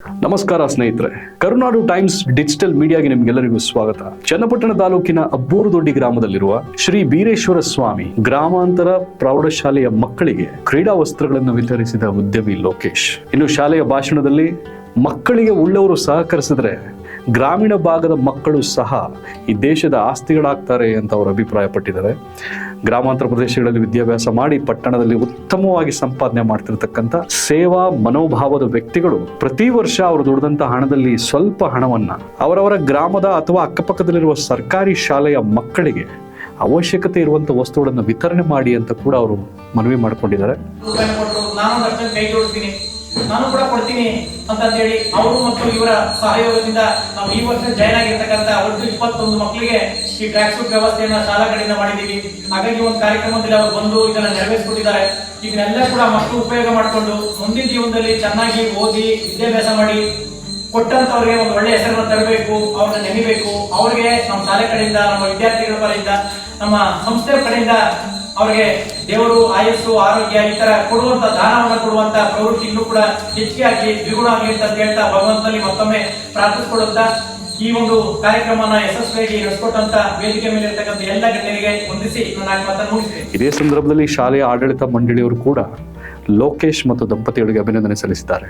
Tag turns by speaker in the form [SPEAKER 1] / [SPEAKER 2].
[SPEAKER 1] ನಮಸ್ಕಾರ ಸ್ನೇಹಿತರೆ, ಕರುನಾಡು times digital ಮೀಡಿಯಾಗೆ ನಿಮ್ಗೆಲ್ಲರಿಗೂ ಸ್ವಾಗತ. ಚನ್ನಪಟ್ಟಣ ತಾಲೂಕಿನ ಅಬ್ಬೂರುದೊಡ್ಡಿ ಗ್ರಾಮದಲ್ಲಿರುವ ಶ್ರೀ ಬೀರೇಶ್ವರ ಸ್ವಾಮಿ ಗ್ರಾಮಾಂತರ ಪ್ರೌಢಶಾಲೆಯ ಮಕ್ಕಳಿಗೆ ಕ್ರೀಡಾ ವಸ್ತ್ರಗಳನ್ನು ವಿತರಿಸಿದ ಉದ್ಯಮಿ ಲೋಕೇಶ್. ಇನ್ನು ಶಾಲೆಯ ಭಾಷಣದಲ್ಲಿ ಮಕ್ಕಳಿಗೆ ಉಳ್ಳವರು ಸಹಕರಿಸಿದ್ರೆ ಗ್ರಾಮೀಣ ಭಾಗದ ಮಕ್ಕಳು ಸಹ ಈ ದೇಶದ ಆಸ್ತಿಗಳಾಗ್ತಾರೆ ಅಂತ ಅವರು ಅಭಿಪ್ರಾಯ ಪಟ್ಟಿದ್ದಾರೆ. ಗ್ರಾಮಾಂತರ ಪ್ರದೇಶಗಳಲ್ಲಿ ವಿದ್ಯಾಭ್ಯಾಸ ಮಾಡಿ ಪಟ್ಟಣದಲ್ಲಿ ಉತ್ತಮವಾಗಿ ಸಂಪಾದನೆ ಮಾಡ್ತಿರ್ತಕ್ಕಂಥ ಸೇವಾ ಮನೋಭಾವದ ವ್ಯಕ್ತಿಗಳು ಪ್ರತಿ ವರ್ಷ ಅವರು ದುಡಿದಂಥ ಹಣದಲ್ಲಿ ಸ್ವಲ್ಪ ಹಣವನ್ನ ಅವರವರ ಗ್ರಾಮದ ಅಥವಾ ಅಕ್ಕಪಕ್ಕದಲ್ಲಿರುವ ಸರ್ಕಾರಿ ಶಾಲೆಯ ಮಕ್ಕಳಿಗೆ ಅವಶ್ಯಕತೆ ಇರುವಂಥ ವಸ್ತುಗಳನ್ನು ವಿತರಣೆ ಮಾಡಿ ಅಂತ ಕೂಡ ಅವರು ಮನವಿ ಮಾಡಿಕೊಂಡಿದ್ದಾರೆ.
[SPEAKER 2] ನಾನು ಕೂಡ ಕೊಡ್ತೀನಿ ಅಂತ ಹೇಳಿ ಅವರು ಮತ್ತು ಇವರ ಸಹಯೋಗದಿಂದ ನಾವು ಈ ವರ್ಷ ಜಾಯ್ನ್ ಆಗಿರ್ತಕ್ಕಂಥ ಒಟ್ಟು 21 ಮಕ್ಕಳಿಗೆ ಈ ಟ್ರ್ಯಾಕ್ ಸೂಟ್ ವ್ಯವಸ್ಥೆಯನ್ನ ಶಾಲಾ ಕಡೆಯಿಂದ ಮಾಡಿದ್ದೀವಿ. ಹಾಗಾಗಿ ಒಂದು ಕಾರ್ಯಕ್ರಮದಲ್ಲಿ ಅವರು ಬಂದು ಇದನ್ನ ನೆರವೇರಿಸಿಕೊಟ್ಟಿದ್ದಾರೆ. ಇದನ್ನೆಲ್ಲ ಕೂಡ ಮಕ್ಕಳು ಉಪಯೋಗ ಮಾಡಿಕೊಂಡು ಮುಂದಿನ ಜೀವನದಲ್ಲಿ ಚೆನ್ನಾಗಿ ಓದಿ ವಿದ್ಯಾಭ್ಯಾಸ ಮಾಡಿ ಕೊಟ್ಟಂತವ್ರಿಗೆ ಒಂದು ಒಳ್ಳೆ ಹೆಸರನ್ನು ತರಬೇಕು, ಅವ್ರನ್ನ ನೆನೆಬೇಕು. ಅವ್ರಿಗೆ ನಮ್ಮ ಶಾಲೆ ಕಡೆಯಿಂದ, ನಮ್ಮ ವಿದ್ಯಾರ್ಥಿಗಳ ಕಡೆಯಿಂದ, ನಮ್ಮ ಸಂಸ್ಥೆ ಕಡೆಯಿಂದ ಅವರಿಗೆ ದೇವರು ಆಯಸ್ಸು ಆರೋಗ್ಯ ಈ ತರ ಕೊಡುವಂತ ದಾನವನ್ನು ಕೊಡುವಂತ ಪ್ರವೃತ್ತಿ ಇನ್ನೂ ಕೂಡ ಹೆಚ್ಚಿಗೆ ಆಗಲಿ, ದ್ವಿಗುಣ ಆಗಲಿ ಅಂತ ಹೇಳ್ತಾ ಭಗವಂತನಲ್ಲಿ ಮತ್ತೊಮ್ಮೆ ಪ್ರಾರ್ಥಿಸಿಕೊಳ್ಳುತ್ತಾ ಈ ಒಂದು ಕಾರ್ಯಕ್ರಮನ ಯಶಸ್ವಿಯಾಗಿ ನಡೆಸಿಕೊಟ್ಟಂತ ವೇದಿಕೆ ಮೇಲೆ ಇರ್ತಕ್ಕಂಥ ಎಲ್ಲ ಗಣ್ಯರಿಗೆ ವಂದಿಸಿ ನಾನು ಮಾತನ್ನು ಮುಗಿಸ್ತೇನೆ.
[SPEAKER 1] ಇದೇ ಸಂದರ್ಭದಲ್ಲಿ ಶಾಲೆಯ ಆಡಳಿತ ಮಂಡಳಿಯವರು ಕೂಡ ಲೋಕೇಶ್ ಮತ್ತು ದಂಪತಿಗಳಿಗೆ ಅಭಿನಂದನೆ ಸಲ್ಲಿಸಿದ್ದಾರೆ.